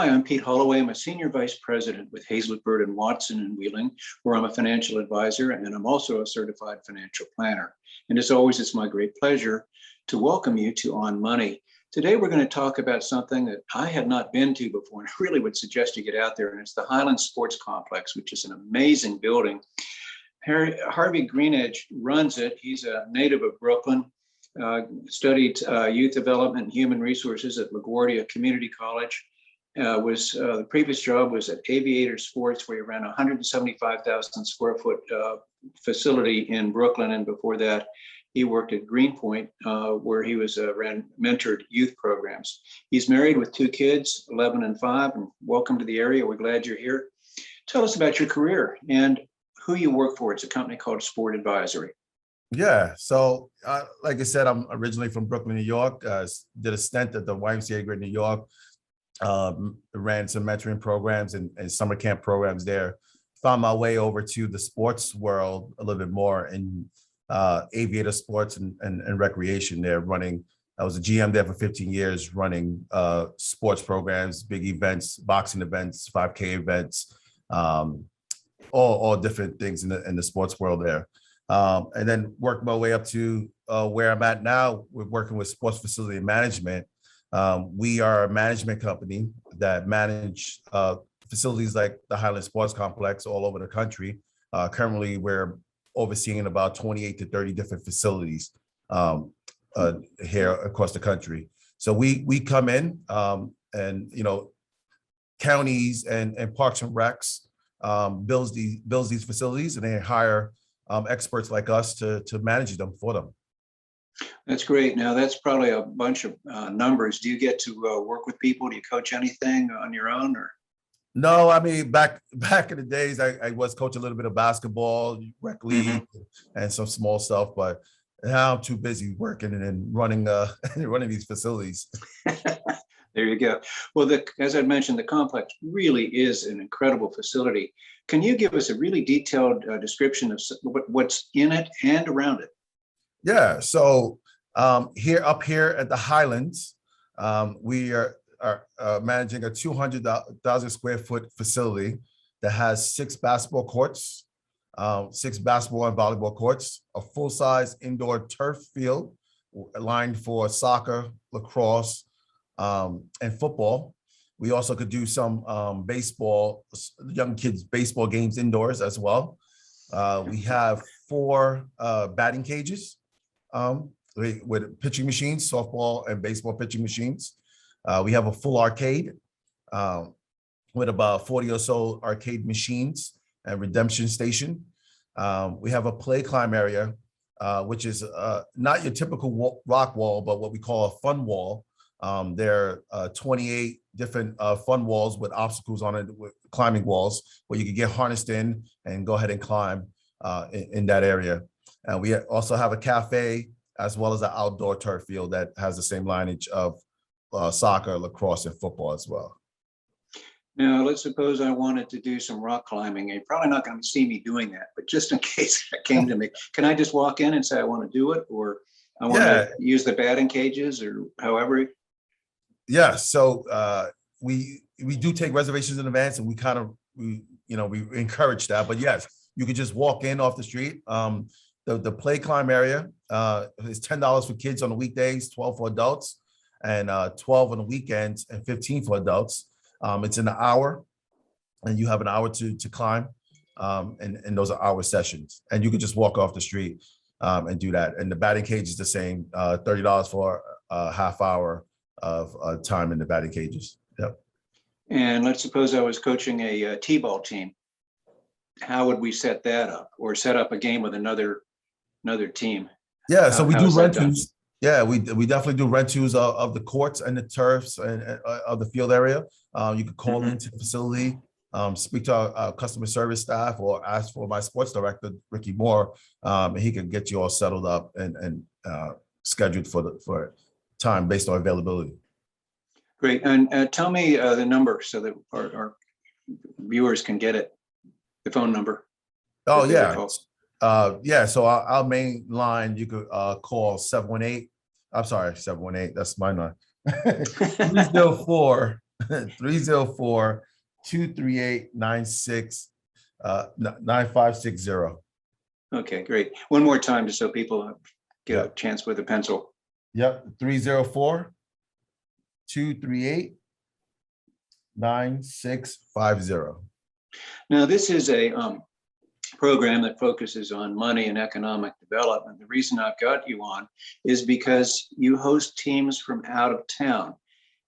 Hi, I'm Pete Holloway. I'm a Senior Vice President with Hazlett, Bird and Watson in Wheeling, where I'm a financial advisor, and I'm also a certified financial planner. And as always, it's my great pleasure to welcome you to On Money. Today, we're going to talk about something that I had not been to before, and I really would suggest you get out there, and it's the Highlands Sports Complex, which is an amazing building. Harvey Greenidge runs it. He's a native of Brooklyn, studied youth development and human resources at LaGuardia Community College. The previous job was at Aviator Sports, where he ran a 175,000 square foot facility in Brooklyn. And before that, he worked at Greenpoint, where he ran mentored youth programs. He's married with 2 kids, 11 and 5, and welcome to the area. We're glad you're here. Tell us about your career and who you work for. It's a company called Sport Advisory. Yeah. So like I said, I'm originally from Brooklyn, New York. Did a stint at the YMCA Great New York. Ran some mentoring programs and summer camp programs there. Found my way over to the sports world a little bit more in Aviator Sports and recreation there, running. I was a GM there for 15 years, running sports programs, big events, boxing events, 5K events, all different things in the sports world there. And then worked my way up to where I'm at now. We're working with sports facility management. We are a management company that manage facilities like the Highlands Sports Complex all over the country. Currently, we're overseeing about 28 to 30 different facilities here across the country. So we come in and, counties and Parks and Recs builds these facilities, and they hire experts like us to manage them for them. That's great. Now, that's probably a bunch of numbers. Do you get to work with people? Do you coach anything on your own? Or? No, I mean, back in the days, I was coaching a little bit of basketball, rec league, and some small stuff, but now I'm too busy working and running these facilities. There you go. Well, as I mentioned, the complex really is an incredible facility. Can you give us a really detailed description of what's in it and around it? Yeah. So up here at the Highlands, we are managing a 200,000 square foot facility that has 6 basketball courts, 6 basketball and volleyball courts, a full-size indoor turf field lined for soccer, lacrosse, and football. We also could do some young kids baseball games indoors as well. We have 4 batting cages with pitching machines, softball and baseball pitching machines. We have a full arcade with about 40 or so arcade machines and redemption station. We have a play climb area, which is not your typical rock wall, but what we call a fun wall. There are 28 different fun walls with obstacles on it, with climbing walls, where you can get harnessed in and go ahead and climb in that area. And we also have a cafe as well as an outdoor turf field that has the same lineage of soccer, lacrosse, and football as well. Now, let's suppose I wanted to do some rock climbing. You're probably not going to see me doing that, but just in case it came to me, can I just walk in and say I want to do it, or I want to use the batting cages, or however? Yeah. So we do take reservations in advance, and we encourage that. But yes, you could just walk in off the street. The play climb area is $10 for kids on the weekdays, 12 for adults, and 12 on the weekends, and 15 for adults. It's an hour, and you have an hour to climb, and those are hour sessions. And you could just walk off the street and do that. And the batting cage is the same, $30 for a half hour of time in the batting cages. Yep. And let's suppose I was coaching a T-ball team. How would we set that up, or set up a game with another team? Yeah, so we do rent-tos. Yeah, we definitely do rent-tos of the courts and the turfs and of the field area. You could call into the facility, speak to our customer service staff, or ask for my sports director, Ricky Moore, and he can get you all settled up and scheduled for time based on availability. Great. And tell me the number so that our viewers can get it, the phone number. Oh, yeah. So our main line, you could call 718. I'm sorry, 718. That's my number. 304 $304-238-9560. Okay, great. One more time, just so people get a Yep. chance with a pencil. Yep, 304-238-9650. Now, this is a program that focuses on money and economic development. The reason I've got you on is because you host teams from out of town.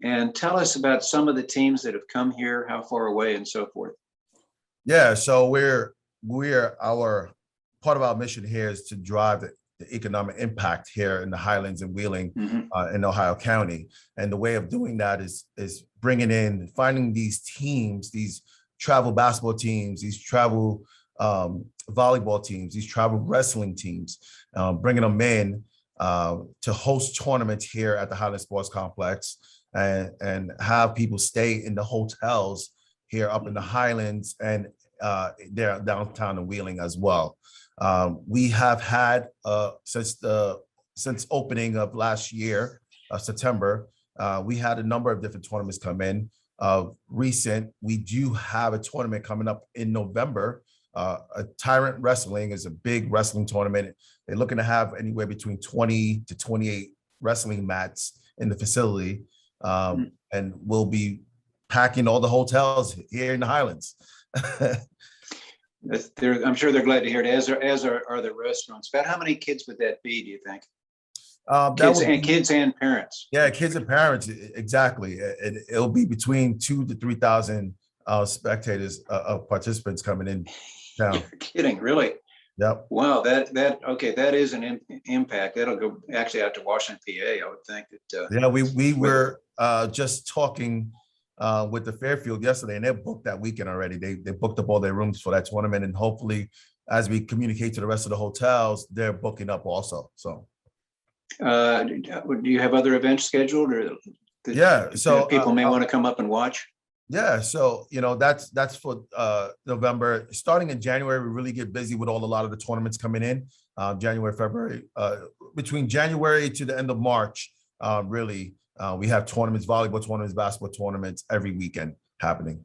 And tell us about some of the teams that have come here, how far away, and so forth. Yeah, so our part of our mission here is to drive the economic impact here in the Highlands and Wheeling in Ohio County. And the way of doing that is finding these teams, these travel basketball teams, these travel volleyball teams, these travel wrestling teams, bringing them in to host tournaments here at the Highlands Sports Complex and have people stay in the hotels here up in the Highlands and there downtown in Wheeling as well. We have had since opening of last year, September, we had a number of different tournaments come in. We do have a tournament coming up in November. A Tyrant Wrestling is a big wrestling tournament. They're looking to have anywhere between 20 to 28 wrestling mats in the facility, and we'll be packing all the hotels here in the Highlands. I'm sure they're glad to hear it, as are the restaurants. About how many kids would that be, do you think? Kids and parents. Yeah, kids and parents, exactly. It'll be between 2,000 to 3,000 spectators of participants coming in town. You're kidding, really? Yep. Wow, that is an impact. That'll go actually out to Washington, PA, I would think. Yeah, we were just talking with the Fairfield yesterday, and they're booked that weekend already. They booked up all their rooms for that tournament, and hopefully, as we communicate to the rest of the hotels, they're booking up also. So, do you have other events scheduled, or so people may want to come up and watch? Yeah, so that's for November. Starting in January, we really get busy with a lot of the tournaments coming in. January, February, between January to the end of March, really, we have tournaments, volleyball tournaments, basketball tournaments every weekend happening.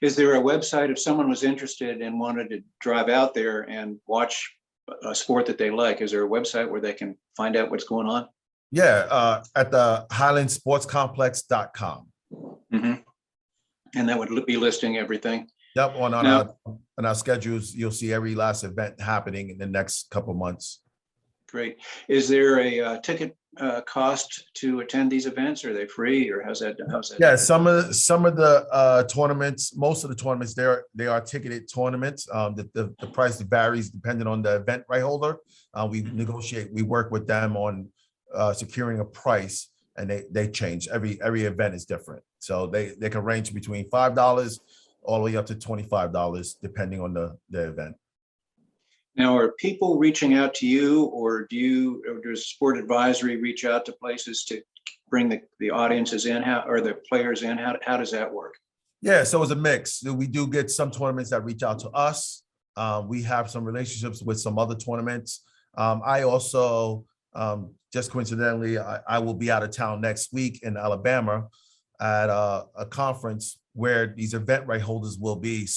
Is there a website if someone was interested and wanted to drive out there and watch a sport that they like? Is there a website where they can find out what's going on? Yeah, at the highlandsportscomplex.com. Mm-hmm. And that would be listing everything. Yep, on our schedules, you'll see every last event happening in the next couple of months. Great. Is there a ticket cost to attend these events? Are they free, or how's that? Yeah, some of the tournaments, most of the tournaments, they are ticketed tournaments. The price varies depending on the event right holder. We work with them on securing a price, and they change. Every event is different. So they can range between $5 all the way up to $25, depending on the event. Now, are people reaching out to you, or does Sport Advisory reach out to places to bring the audiences in, or the players in? How does that work? Yeah, so it's a mix. We do get some tournaments that reach out to us. We have some relationships with some other tournaments. I also, just coincidentally, I will be out of town next week in Alabama at a conference where these event right holders will be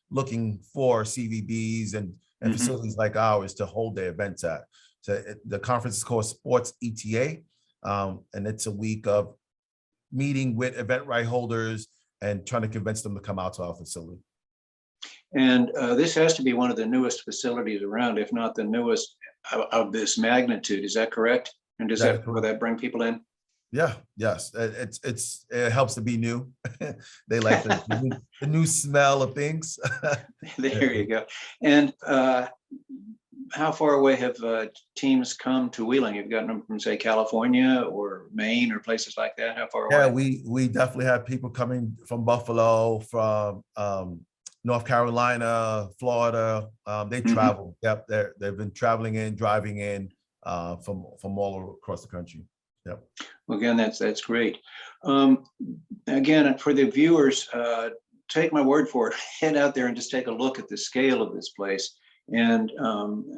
looking for CVBs and facilities like ours to hold their events at. So the conference is called Sports ETA, and it's a week of meeting with event right holders and trying to convince them to come out to our facility. And this has to be one of the newest facilities around, if not the newest of this magnitude. Is that correct? And will that bring people in? Yeah, yes. It helps to be new. They like the new smell of things. There you go. And how far away have teams come to Wheeling? You've gotten them from, say, California or Maine or places like that? How far away? Yeah, we definitely have people coming from Buffalo, from North Carolina, Florida. They travel. Yep, they've been driving in from all across the country. Yep. Well, again, that's great. Again, for the viewers, take my word for it. Head out there and just take a look at the scale of this place. And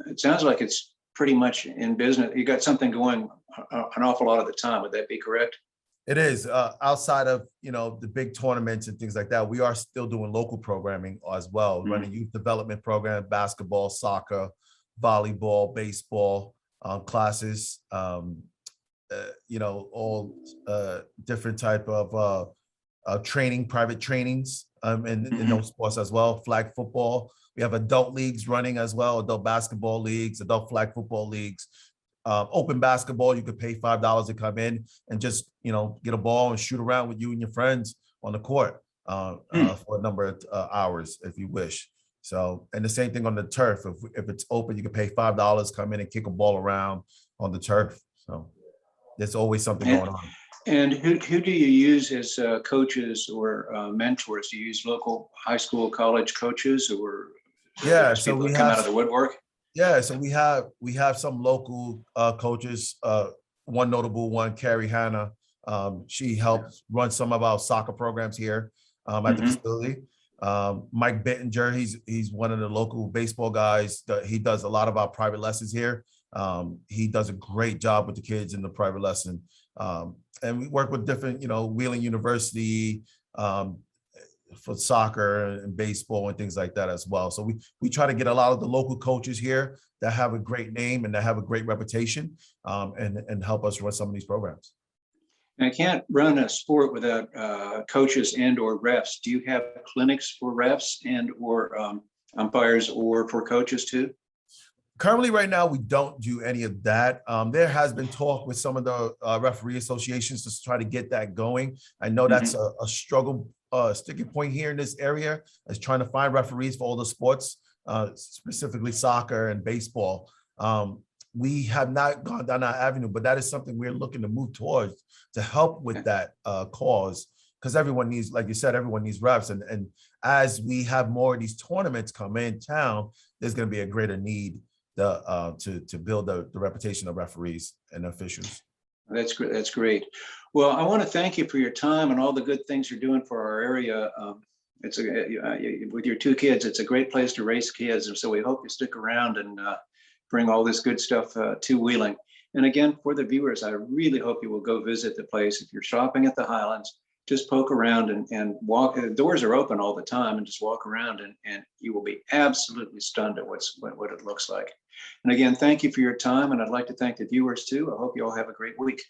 it sounds like it's pretty much in business. You got something going an awful lot of the time. Would that be correct? It is outside of, the big tournaments and things like that. We are still doing local programming as well, Mhm. running youth development program, basketball, soccer, volleyball, baseball classes. All different type of training, private trainings in Mhm. those sports as well. Flag football. We have adult leagues running as well, adult basketball leagues, adult flag football leagues. Open basketball, you could pay $5 to come in and just, get a ball and shoot around with you and your friends on the court Mm. for a number of hours if you wish. So, and the same thing on the turf. If it's open, you can pay $5, come in and kick a ball around on the turf. So there's always something And, going on. and who do you use as coaches or mentors? Do you use local high school, college coaches, or Yeah, just so people we that come have out of the woodwork? Yeah, so we have some local coaches. One notable one, Carrie Hanna. She helps run some of our soccer programs here at the Hmm. facility. Mike Bittinger, he's one of the local baseball guys. He does a lot of our private lessons here. He does a great job with the kids in the private lesson. And we work with different, Wheeling University, um, for soccer and baseball and things like that as well. So we try to get a lot of the local coaches here that have a great name and that have a great reputation, and help us run some of these programs. And I can't run a sport without coaches and or refs. Do you have clinics for refs and or umpires or for coaches too? Currently, right now, we don't do any of that. There has been talk with some of the referee associations to try to get that going. I know that's Hmm. a struggle, sticking point here in this area, is trying to find referees for all the sports, specifically soccer and baseball. We have not gone down that avenue, but that is something we're looking to move towards to help with that cause. Because everyone needs, like you said, everyone needs reps. And as we have more of these tournaments come in town, there's going to be a greater need to build the reputation of referees and officials. That's great. That's great. Well, I want to thank you for your time and all the good things you're doing for our area. It's with your two kids, it's a great place to raise kids, and so we hope you stick around and bring all this good stuff to Wheeling. And again, for the viewers, I really hope you will go visit the place. If you're shopping at the Highlands, just poke around and walk. The doors are open all the time, and just walk around, and you will be absolutely stunned at what it looks like. And again, thank you for your time, and I'd like to thank the viewers too. I hope you all have a great week.